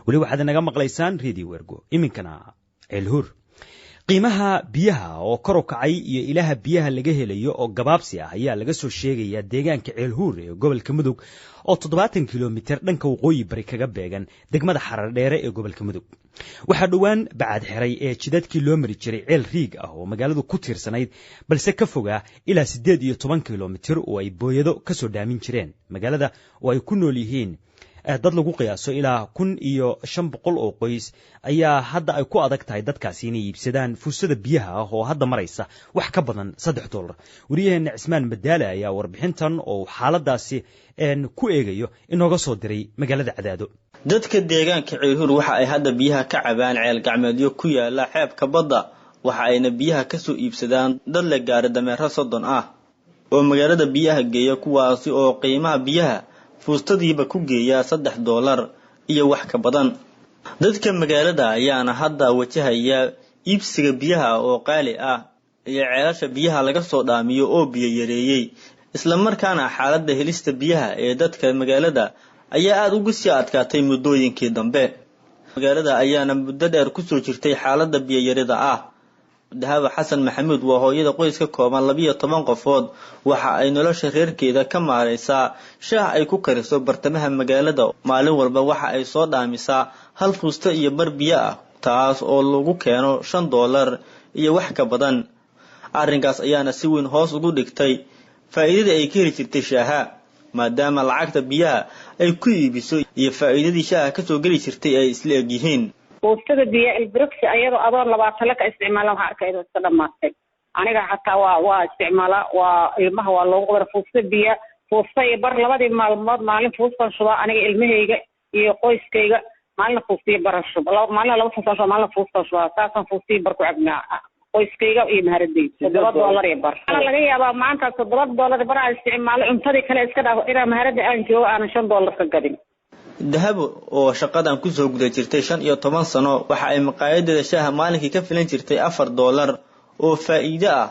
weli waxaad naga maqlaysaan Radio Ergo iminkana Ceelhuur qiimaha biyaha oo kor u kacay iyo ilaha biyaha laga helayo oo gabaabsi ah ayaa laga soo sheegaya deegaanka Ceelhuur ee gobolka Mudug oo 70 kiiloomitir dhanka waqooyi bari kaga beegan degmada Xaradheere ee gobolka Mudug waxa dhawaan bacad xiray ee jidadkii loo mari jiray ceel riig ah oo magaaladu ku tiirsanayd balse ka fogaa ilaa 18 kiiloomitir oo ay booyado ka soo dhaamin jireen magaalada oo ay ku nool yihiin dad lagu qiyaaso ilaa 1500 oo qoys ayaa hadda ay ku adag tahay dadkaasi inay iibsadaan fursada biyaha ah oo hadda maraysa wax ka badan $3 wariyaheena Cismaan Madaale ayaa warbixintan oo xaaladaasi ku eegayo inooga soo diray magaalada Cadaado dadka deegaanka Ceelhuur waxa ay hadda biyaha ka cabaan ceel gacmeedyo ku yaala xeebka badda waxa ayna biyaha ka soo iibsadaan dad la gaar dameero 30 ah oo magaalada biyaha geeya kuwaasi oo qiimaha biyaha fuustadiiba ku geeya $3 iyo wax ka badan dadka magaalada ayaana hadda wajahaya iibsiga biyaha oo qaali ah iyo ceelasha biyaha laga soo dhaamiyo oo biyo yareeyay isla markaana xaaladda helista biyaha ee dadka magaalada ayaa aad ugu sii adkaatay muddooyinkii dambe magaalada ayaana muddo dheer ku soo jirtay xaaladda biyo yarida ah Dahaba Xasan Maxamuud waa hooyada qoys ka kooban 12 qofood waxa ay nolosha reerkeeda ka maareysaa shaah ay ku kariso bartamaha magaalada maalin walba waxa ay soo dhaamisaa hal fuusto iyo bar biyo ah taas oo lagu keeno $5 iyo wax ka badan arrinkaas ayaana si weyn hoos ugu dhigtay faa'iidada ay ka heli jirtay shaaha maadaama lacagta biyaha ay ku iibiso iyo faa'iidadii shaaha ka soo gali jirtay ay isla eg yihiin fuustada biyo ilbiriksi ayadoo adoon 20 ka isticmaala waxa arkaydo iska dhamaatay aniga xataa waa isticmaala waa ilmaha waa loogu qora fuustada biyo fuusta iyo bar labadii maalmood maalin fuustan shuba aniga ilmahayga iyo qoyskayga maalin fuustiyo barasho maalin laba fuustan maalin fuustan shuba taasan fuustiyo bar ku cabnaa qoyskayga iyo maharadayda $7 iyo bar laga yaabaa maanta $7 bar aan isticmaalo cuntadii kale iska dhaaf ina maharada aan joogo aan $5 ka gadin Dahabo oo shaqadan ku soo guday jirtay 15 sano waxa ay maqaayadeeda shaaha maalinkii ka filan jirtay $4 oo faa'iido ah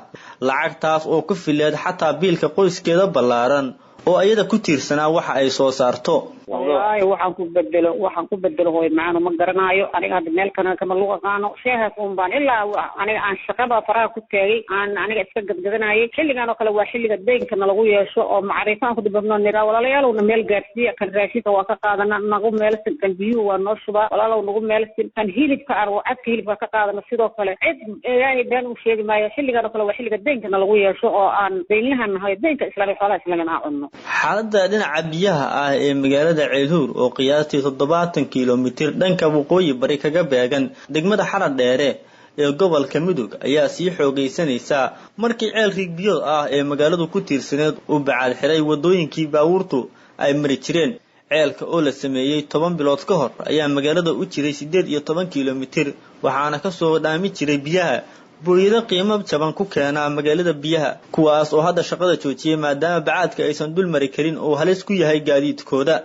lacagtaas oo ku fileed xataa biilka qoyskeeda ballaaran oo ayada ku tiirsanaa waxa ay soo saarto wallahi waxaan ku bedelo hooy macaan ma garanayo aniga hadda meel kana kama lagu aqaano sheehaas uun baan ilaa aniga aan shaqada faraha ku taagay aan aniga iska gadgadanayay xilligan oo kale waa xilliga deynka lagu yeesho oo macrifaan ku dibadno nira walaalayaalna meel gaarsiya kan raashinka waa ka qaadana nagu meel kan biyo waa noo shuba walaalow nagu meel kan hilibka aan wacadka hilibka ka qaadana sidoo kale cid ilaahay baan u sheegi maayo xilligan oo kale waa xilliga deynka lagu yeesho oo aan deynlahan nahay deynka islaamka xoolaha islaamka aan cunno xaaladda dhinaca biyaha ah ee magaalada Ceelhuur oo qiyaastii 70 kiiloomitir dhanka waqooyi bari kaga beegan degmada Xaradheere ee gobolka Mudug ayaa sii xoogaysanaysa markii ceel riig biyo ah ee magaaladu ku tiirsaneed uu bacad xiray wadooyinkii baabuurtu ay mari jireen ceelka oo la sameeyay 10 bilood ka hor ayaa magaalada u jiray 18 kiiloomitir waxaana ka soo dhaami jiray biyaha booyada qiimo jaban ku keena magaalada biyaha kuwaas oo hadda shaqada joojiyay maadaama bacadka aysan dul mari karin oo halis ku yahay gaadiidkooda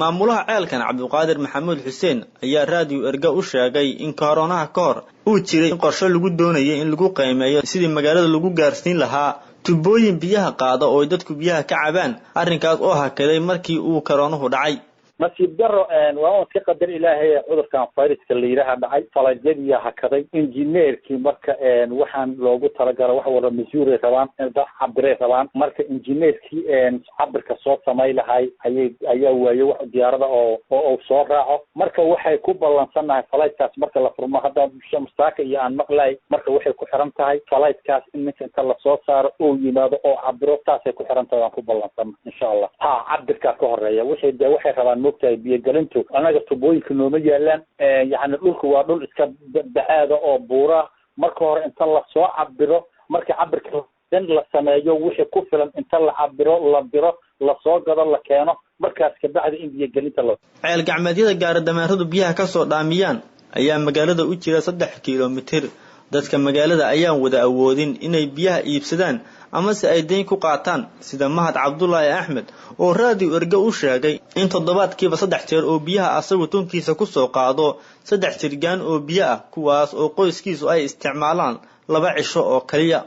maamulaha ceelkan Cabduqaadir Maxamuud Xuseen ayaa Radio Erga u sheegay in koronaha ka hor uu jiray qorshe lagu doonayay in lagu qiimeeyo sidii magaalada lagu gaarsiin lahaa tubooyin biyaha qaada oo dadku biyaha ka cabaan arrinkaas oo hakaday markii uu koronuhu dhacay nasiib daro waa ka qadar ilaahay cudurkan fayraska la yiraahdo dhacay falajadii hakaday injineerkii marka waxaan loogu talagalay wax wada masuuliyad rabaan inta cabirey rabaan marka injineerkii cabirka soo samay lahay ayaa waayo wax diyaarada oo soo raaco marka waxay ku ballansanahay falaytkaas marka la furmo hadda shamsaaka iyo aan maqlay marka waxay ku xiran tahay falaytkaas in inta la soo saaro oo yimaado oo cabiro taasay ku xiran tahay ku ballansan insha Allah cabirka ka horeeya waxay rabaan moogtahay biyo galintu anaga tubooyinka nooma yaalaan yaani dhulku waa dhul iska bacaada oo buura marka hore inta la soo cabiro marka cabirka dan la sameeyo wixii ku filan inta la cabiro la diro la soo gado la keeno markaas ka bacdi in biyo galinta la ceel gacmeedyada gaar dameeradu biyaha ka soo dhaamiyaan ayaa magaalada u jira 3 kiiloomitir dadka magaalada ayaan wada awoodin inay biyaha iibsadaan ama si ay deyn ku qaataan sida Mahad Cabdullaahi Axmed oo Radio Erga u sheegay in toddobaadkiiba 3 jeer oo biyaha asagu tunkiisa ku soo qaado 3 jirgaan oo biyo ah kuwaas oo qoyskiisu ay isticmaalaan 2 cisho oo kaliya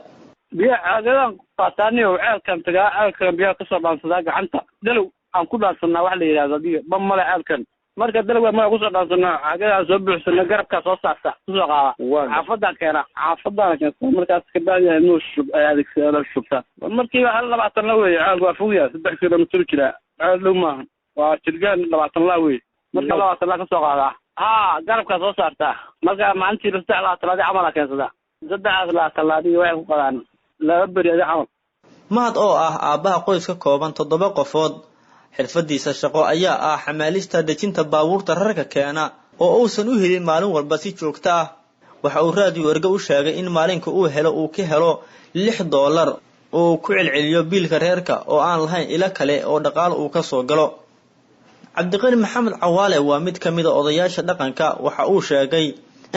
biyaha caadadan qaataani oo ceelkan tagaa ceelkan biyaha ka soo dhaansadaa gacanta dalow aan ku dhaansanaa wax la yiraahdo biyo bamale ceelkan marka dalabka ma ku soo dhaafsana caagada soo buuxsana garabka soo saarta soo qaada xaafada keena markaas ka baadiyaa inuu shub adeegsado shubta markii hal 20 la weey caag waa fuuya 3 kilomitir jira aad dhow maahan waa jirgaan 20 la weey marka 20 la ka soo qaada garabka soo saarta marka maalintii 3 camal keensada 3 talaadii way ku qadaan laba bari camal mahad oo ah aabaha qoys ka kooban 7 qofood xirfadiisa shaqo ayaa ah xamaalista dejinta baabuurta rarka keena oo uusan u helin maalin walba si joogto ah waxa uu raadiyo erga u sheegay in maalinka uu helo $6 oo ku celceliyo biilka reerka oo aan lahayn ila kale oo dhaqaale uu ka soo galo Cabdiqani Maxamed Cawaale waa mid kamid ah odayaasha dhaqanka waxa uu sheegay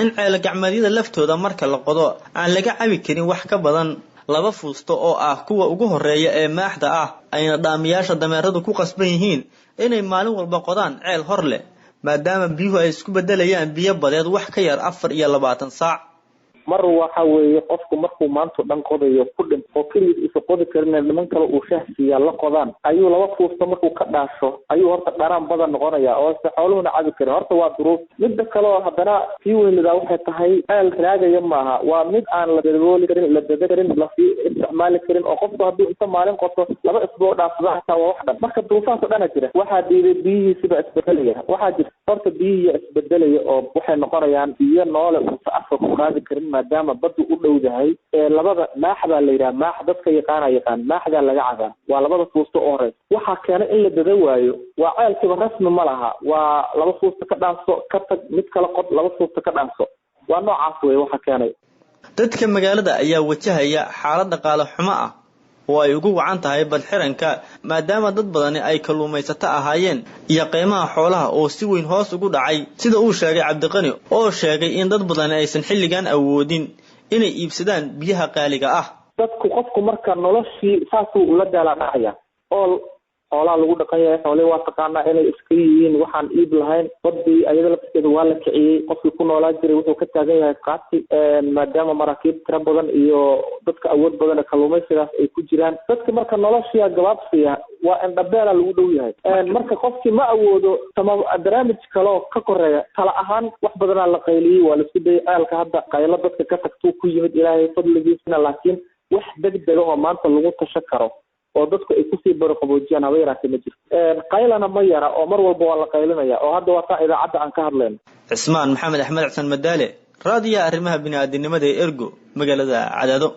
in ceel gacmadida laftooda marka la qodo aan laga cabi karin wax ka badan 2 fuusto oo ah kuwa ugu horeeya ee maaxda ah ayna dhaamiyaasha dameeradu ku qasban yihiin inay maalin walba qodaan ceel hor leh maadaama biyuhu ay isku bedelayaan biyo badeed wax ka yar 24 saac mar waxa weeye qofku markuu maanta dhan qodayo ku dhinto kaliya isoo qodi karin niman kale uu shaahsiya la qodaan ayuu 2 fuusto markuu ka dhaasho ayuu horta dharaan badan noqonaya oo xooluhuna cabi karin horta waa duruuf mid kale oo haddana si weynida waxay tahay ceel raagaya maaha waa mid aan la dabooli karin la dadkarin la isticmaali karin oo qofku haddii inta maalin qoto 2 isbuuc dhaafsada xataa waa wax dhan marka duruufaas dhan jira waxaa diiday biyihiisa isbedelaya waxaa jirta horta biyihiisa isbedelaya oo waxay noqonayaan biyo noole oo afka ku qaadi karin maadaama badu u dhowdahay labada maaxda la yiraahdo maax dadka yaqaan maaxda laga cabaa waa 2 fuusto oo hore waxa keenay in la dada waayo waa ceelkiiba rasmi ma laha waa 2 fuusto ka dhaanso ka tag mid kala qod 2 fuusto ka dhaanso waa noocaas way waxa keenay dadka magaalada ayaa wajahaya xaalad dhaqaale xumo ah oo ay ugu wacan tahay badxiranka maadaama dad badan ay kalluumaysato ahaayeen iyo qiimaha xoolaha oo si weyn hoos ugu dhacay sida uu sheegay Cabdiqani oo sheegay in dad badan aysan xilligan awoodin inay iibsadaan biyaha qaaliga ah dadku qofku marka noloshii saasuu ula daalacaya oo xoolaha lagu dhaqayaa xoolaha waa taqaanaa inay iska yihiin waxaan iib lahayn badii ayada lafteeda waa la kiciyay qofkii ku noolaa jiray wuxuu ka taagan yahay qaati maadaama maraakiib tira badan iyo dadka awood badan kalluumaysigaas ay ku jiraan dadka marka noloshii gabaabsiya waa in dhabeela lagu dhow yahay marka qofkii ma awoodo barnaamij kale oo ka koreeya tala ahaan wax badan la qayliyay waa la isku dayay aalka hadda qaylo dadka ka tagto ku yimid Ilaahay fadligiisa laakiin wax degdeg ah oo maanta lagu tashan karo oo dadku ay ku sii barqaboojiyaan haba yaraatay ma jirto qaylana ma yara oo mar walba waa la qaylinaya oo hadda waa taa idaacada aan ka hadlayno Cismaan Maxamed Axmed Xasan Madaale raadiyo arrimaha bini'aadanimada ee Ergo magaalada Cadaado